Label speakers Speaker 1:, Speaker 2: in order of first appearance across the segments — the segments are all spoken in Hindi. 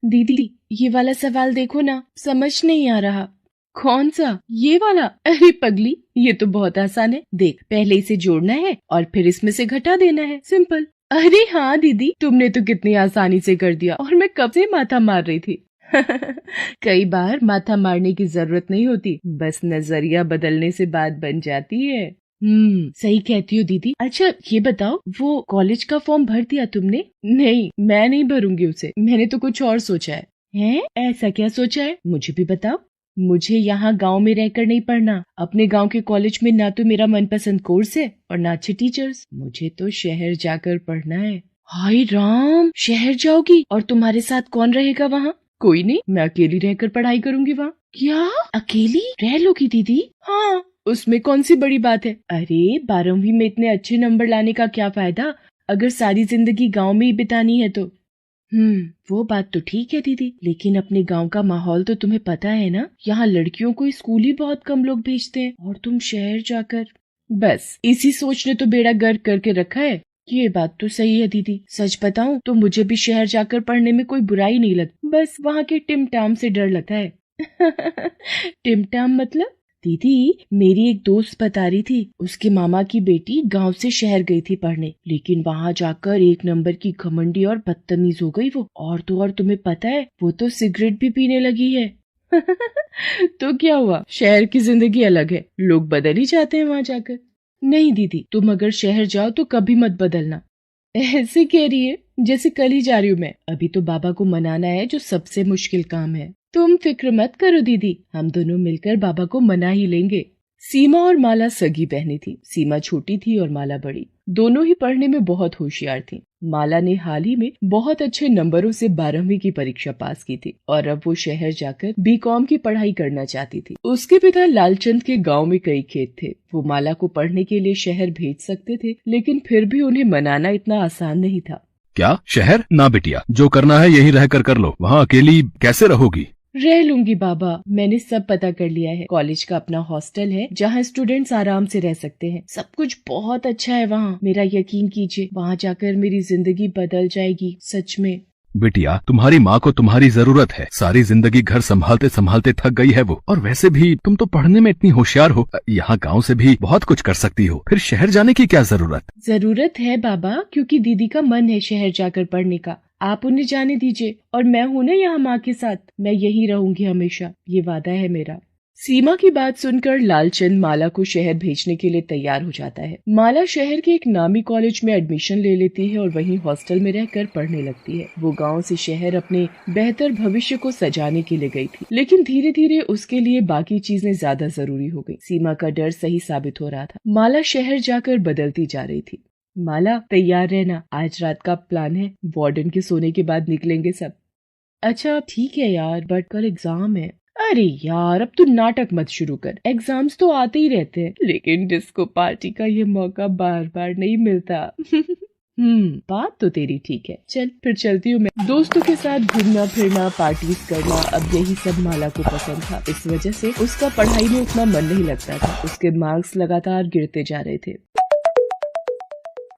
Speaker 1: दीदी ये वाला सवाल देखो ना, समझ नहीं आ रहा। कौन सा? ये वाला? अरे पगली, ये तो बहुत आसान है। देख, पहले इसे जोड़ना है और फिर इसमें से घटा देना है, सिंपल। अरे हाँ दीदी, तुमने तो कितनी आसानी से कर दिया और मैं कब से माथा मार रही थी। कई बार माथा मारने की जरूरत नहीं होती, बस नजरिया बदलने से बात बन जाती है। सही कहती हो दीदी। अच्छा ये बताओ, वो कॉलेज का फॉर्म भर दिया तुमने? नहीं, मैं नहीं भरूंगी उसे, मैंने तो कुछ और सोचा है। हैं? ऐसा क्या सोचा है, मुझे भी बताओ। मुझे यहाँ गांव में रहकर नहीं पढ़ना। अपने गांव के कॉलेज में ना तो मेरा मनपसंद कोर्स है और ना अच्छे टीचर्स। मुझे तो शहर जाकर पढ़ना है। हाय राम, शहर जाओगी? और तुम्हारे साथ कौन रहेगा वहाँ? कोई नहीं, मैं अकेली रहकर पढ़ाई करूंगी वहाँ। क्या अकेली रह लोगी दीदी? हाँ, उसमें कौन सी बड़ी बात है। अरे 12वीं में इतने अच्छे नंबर लाने का क्या फायदा अगर सारी जिंदगी गांव में ही बितानी है तो। वो बात तो ठीक है दीदी, लेकिन अपने गांव का माहौल तो तुम्हें पता है ना। यहाँ लड़कियों को स्कूल ही बहुत कम लोग भेजते हैं और तुम शहर जाकर। बस इसी सोच ने तो बेड़ा गर्क करके रखा है। ये बात तो सही है दीदी। सच बताऊं तो मुझे भी शहर जाकर पढ़ने में कोई बुराई नहीं लगती, बस वहाँ के टिमटाम से डर लगता है। टिमटाम मतलब? दीदी मेरी एक दोस्त बता रही थी, उसके मामा की बेटी गांव से शहर गई थी पढ़ने, लेकिन वहां जाकर 1 नंबर की घमंडी और बदतमीज हो गई वो। और तो और तुम्हें पता है, वो तो सिगरेट भी पीने लगी है। तो क्या हुआ, शहर की जिंदगी अलग है, लोग बदल ही जाते हैं वहां जाकर। नहीं दीदी, तुम अगर शहर जाओ तो कभी मत बदलना। ऐसे कह रही है जैसे कल ही जा रही हूँ मैं। अभी तो बाबा को मनाना है, जो सबसे मुश्किल काम है। तुम फिक्र मत करो दीदी, हम दोनों मिलकर बाबा को मना ही लेंगे। सीमा और माला सगी बहनें थी। सीमा छोटी थी और माला बड़ी। दोनों ही पढ़ने में बहुत होशियार थी। माला ने हाल ही में बहुत अच्छे नंबरों से 12वीं की परीक्षा पास की थी और अब वो शहर जाकर बीकॉम की पढ़ाई करना चाहती थी। उसके पिता लालचंद के गांव में कई खेत थे। वो माला को पढ़ने के लिए शहर भेज सकते थे, लेकिन फिर भी उन्हें मनाना इतना आसान नहीं था।
Speaker 2: क्या शहर? ना बिटिया, जो करना है यहीं रहकर कर लो, वहाँ अकेली कैसे रहोगी?
Speaker 1: रह लूंगी बाबा, मैंने सब पता कर लिया है। कॉलेज का अपना हॉस्टल है जहाँ स्टूडेंट्स आराम से रह सकते हैं। सब कुछ बहुत अच्छा है वहाँ, मेरा यकीन कीजिए, वहाँ जाकर मेरी जिंदगी बदल जाएगी, सच में।
Speaker 2: बिटिया, तुम्हारी माँ को तुम्हारी जरूरत है। सारी जिंदगी घर संभालते संभालते थक गई है वो, और वैसे भी तुम तो पढ़ने में इतनी होशियार हो, यहाँ गांव से भी बहुत कुछ कर सकती हो। फिर शहर जाने की क्या जरूरत?
Speaker 1: जरूरत है बाबा, क्योंकि दीदी का मन है शहर जाकर पढ़ने का। आप उन्हें जाने दीजिए, और मैं हूँ ना यहाँ माँ के साथ, मैं यहीं रहूंगी हमेशा, ये वादा है मेरा। सीमा की बात सुनकर लालचंद माला को शहर भेजने के लिए तैयार हो जाता है। माला शहर के एक नामी कॉलेज में एडमिशन ले लेती है और वहीं हॉस्टल में रहकर पढ़ने लगती है। वो गांव से शहर अपने बेहतर भविष्य को सजाने के लिए गई थी, लेकिन धीरे धीरे उसके लिए बाकी चीजें ज्यादा जरूरी हो गई। सीमा का डर सही साबित हो रहा था। माला शहर जाकर बदलती जा रही थी। माला तैयार रहना, आज रात का प्लान है, वार्डन के सोने के बाद निकलेंगे सब। अच्छा ठीक है यार, बट कल एग्जाम है। अरे यार, अब तू नाटक मत शुरू कर, एग्जाम्स तो आते ही रहते हैं, लेकिन डिस्को पार्टी का ये मौका बार बार नहीं मिलता। बात तो तेरी ठीक है। चल फिर चलती हूँ मैं। दोस्तों के साथ घूमना फिरना, पार्टीज करना, अब यही सब माला को पसंद था। इस वजह से उसका पढ़ाई में उतना मन नहीं लगता था। उसके मार्क्स लगातार गिरते जा रहे थे।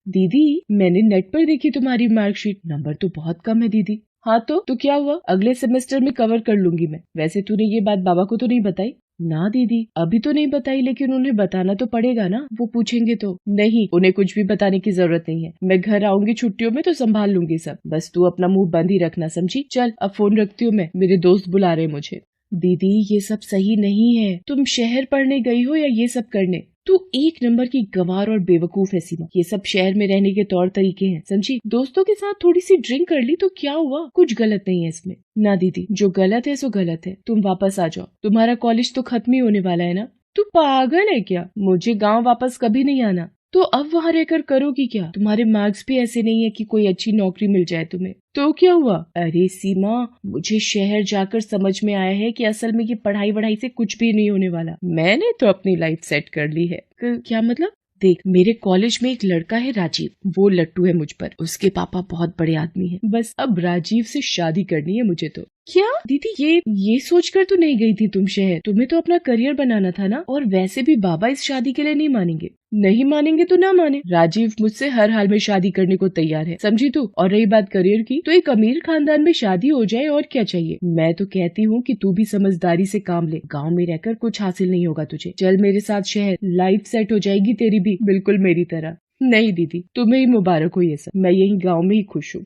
Speaker 1: दीदी मैंने नेट पर देखी तुम्हारी मार्कशीट, नंबर तो बहुत कम है दीदी। हाँ तो क्या हुआ, अगले सेमेस्टर में कवर कर लूंगी मैं। वैसे तूने ये बात बाबा को तो नहीं बताई? ना दीदी, अभी तो नहीं बताई, लेकिन उन्हें बताना तो पड़ेगा ना, वो पूछेंगे तो। नहीं, उन्हें कुछ भी बताने की जरूरत नहीं है। मैं घर आऊंगी छुट्टियों में तो संभाल लूंगी सब, बस तू अपना मुंह बंद ही रखना, समझी? चल अब फोन रखती हूँ मैं, मेरे दोस्त बुला रहे मुझे। दीदी ये सब सही नहीं है, तुम शहर पढ़ने गई हो या ये सब करने? तू 1 नंबर की गंवार और बेवकूफ है सीमा, ये सब शहर में रहने के तौर तरीके हैं, समझी? दोस्तों के साथ थोड़ी सी ड्रिंक कर ली तो क्या हुआ, कुछ गलत नहीं है इसमें। ना दीदी, जो गलत है सो गलत है, तुम वापस आ जाओ, तुम्हारा कॉलेज तो खत्म ही होने वाला है ना। तू पागल है क्या, मुझे गाँव वापस कभी नहीं आना। तो अब वहाँ रहकर करोगी क्या? तुम्हारे मार्क्स भी ऐसे नहीं है कि कोई अच्छी नौकरी मिल जाए तुम्हें। तो क्या हुआ? अरे सीमा, मुझे शहर जाकर समझ में आया है कि असल में ये पढ़ाई वढ़ाई से कुछ भी नहीं होने वाला। मैंने तो अपनी लाइफ सेट कर ली है। क्या मतलब? देख, मेरे कॉलेज में एक लड़का है राजीव, वो लट्टू है मुझ पर, उसके पापा बहुत बड़े आदमी हैं। बस अब राजीव से शादी करनी है मुझे तो। क्या दीदी, ये सोचकर तो नहीं गई थी तुम शहर? तुम्हें तो अपना करियर बनाना था ना। और वैसे भी बाबा इस शादी के लिए नहीं मानेंगे। नहीं मानेंगे तो ना माने, राजीव मुझसे हर हाल में शादी करने को तैयार है, समझी तू? और रही बात करियर की, तो एक अमीर खानदान में शादी हो जाए और क्या चाहिए। मैं तो कहती हूँ कि तू भी समझदारी से काम ले। गाँव में रहकर कुछ हासिल नहीं होगा तुझे। चल मेरे साथ शहर, लाइफ सेट हो जाएगी तेरी भी, बिल्कुल मेरी तरह। नहीं दीदी, तुम्हें ही मुबारक हो ये सब। मैं यही गाँव में ही खुश हूँ।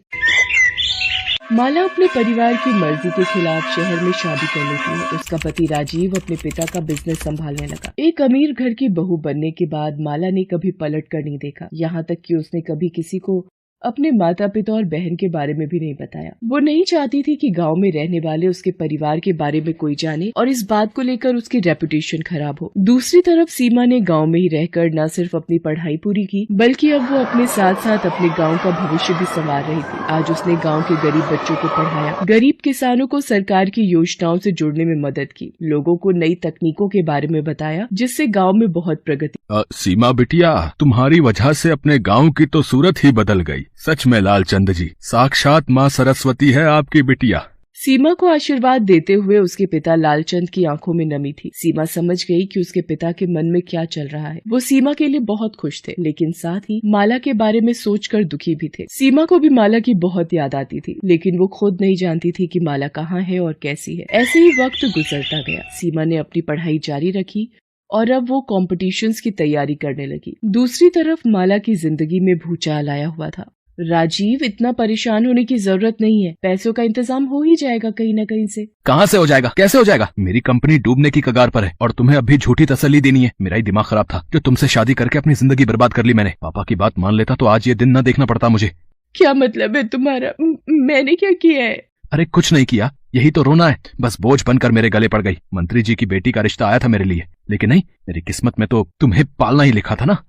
Speaker 1: माला अपने परिवार की मर्जी के खिलाफ शहर में शादी कर लेती है। उसका पति राजीव अपने पिता का बिजनेस संभालने लगा। एक अमीर घर की बहू बनने के बाद माला ने कभी पलट कर नहीं देखा। यहाँ तक कि उसने कभी किसी को अपने माता पिता और बहन के बारे में भी नहीं बताया। वो नहीं चाहती थी कि गांव में रहने वाले उसके परिवार के बारे में कोई जाने और इस बात को लेकर उसकी रेपुटेशन खराब हो। दूसरी तरफ सीमा ने गांव में ही रहकर न सिर्फ अपनी पढ़ाई पूरी की, बल्कि अब वो अपने साथ साथ अपने गांव का भविष्य भी संवार रही थी। आज उसने गांव के गरीब बच्चों को पढ़ाया, गरीब किसानों को सरकार की योजनाओं से जुड़ने में मदद की, लोगों को नई तकनीकों के बारे में बताया, जिससे गाँव में बहुत प्रगति।
Speaker 2: सीमा बिटिया, तुम्हारी वजह से अपने गाँव की तो सूरत ही बदल गई। सच में लालचंद जी, साक्षात माँ सरस्वती है आपकी बिटिया।
Speaker 1: सीमा को आशीर्वाद देते हुए उसके पिता लालचंद की आंखों में नमी थी। सीमा समझ गई कि उसके पिता के मन में क्या चल रहा है। वो सीमा के लिए बहुत खुश थे, लेकिन साथ ही माला के बारे में सोचकर दुखी भी थे। सीमा को भी माला की बहुत याद आती थी, लेकिन वो खुद नहीं जानती थी कि माला कहाँ है और कैसी है। ऐसे ही वक्त गुजरता गया। सीमा ने अपनी पढ़ाई जारी रखी और अब वो कॉम्पिटिशन्स की तैयारी करने लगी। दूसरी तरफ माला की जिंदगी में भूचाल आया हुआ था। राजीव, इतना परेशान होने की जरूरत नहीं है, पैसों का इंतजाम हो ही जाएगा कहीं न कहीं से।
Speaker 2: कहाँ से हो जाएगा, कैसे हो जाएगा? मेरी कंपनी डूबने की कगार पर है और तुम्हें अभी झूठी तसल्ली देनी है। मेरा ही दिमाग खराब था जो तुमसे शादी करके अपनी जिंदगी बर्बाद कर ली मैंने। पापा की बात मान लेता तो आज ये दिन न देखना पड़ता मुझे।
Speaker 1: क्या मतलब है तुम्हारा? मैंने क्या किया है?
Speaker 2: अरे कुछ नहीं किया, यही तो रोना है। बस बोझ बनकर मेरे गले पड़ गई। मंत्री जी की बेटी का रिश्ता आया था मेरे लिए, लेकिन नहीं, मेरी किस्मत में तो तुम्हें पालना ही लिखा था ना।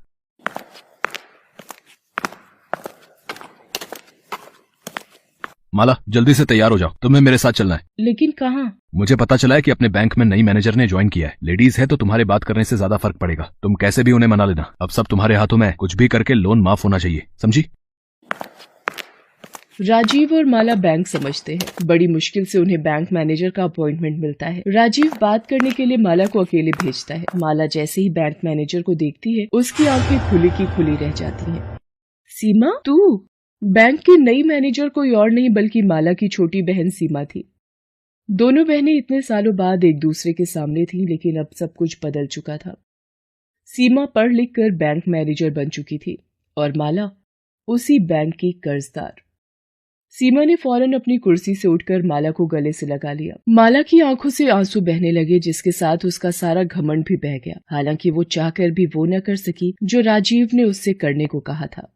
Speaker 2: माला, जल्दी से तैयार हो जाओ, तुम्हें मेरे साथ चलना है।
Speaker 1: लेकिन कहाँ?
Speaker 2: मुझे पता चला है कि अपने बैंक में नई मैनेजर ने ज्वाइन किया है। लेडीज है तो तुम्हारे बात करने से ज्यादा फर्क पड़ेगा। तुम कैसे भी उन्हें मना लेना। अब सब तुम्हारे हाथों में है, कुछ भी करके लोन माफ होना चाहिए, समझी?
Speaker 1: राजीव और माला बैंक समझते हैं। बड़ी मुश्किल से उन्हें बैंक मैनेजर का अपॉइंटमेंट मिलता है। राजीव बात करने के लिए माला को अकेले भेजता है। माला जैसे ही बैंक मैनेजर को देखती है, उसकी आंखें खुली की खुली रह जाती हैं। सीमा, तू? बैंक की नई मैनेजर कोई और नहीं बल्कि माला की छोटी बहन सीमा थी। दोनों बहनें इतने सालों बाद एक दूसरे के सामने थीं, लेकिन अब सब कुछ बदल चुका था। सीमा पढ़ लिख कर बैंक मैनेजर बन चुकी थी और माला उसी बैंक की कर्जदार। सीमा ने फौरन अपनी कुर्सी से उठकर माला को गले से लगा लिया। माला की आंखों से आंसू बहने लगे, जिसके साथ उसका सारा घमंड भी बह गया। हालांकि वो चाहकर भी वो न कर सकी जो राजीव ने उससे करने को कहा था।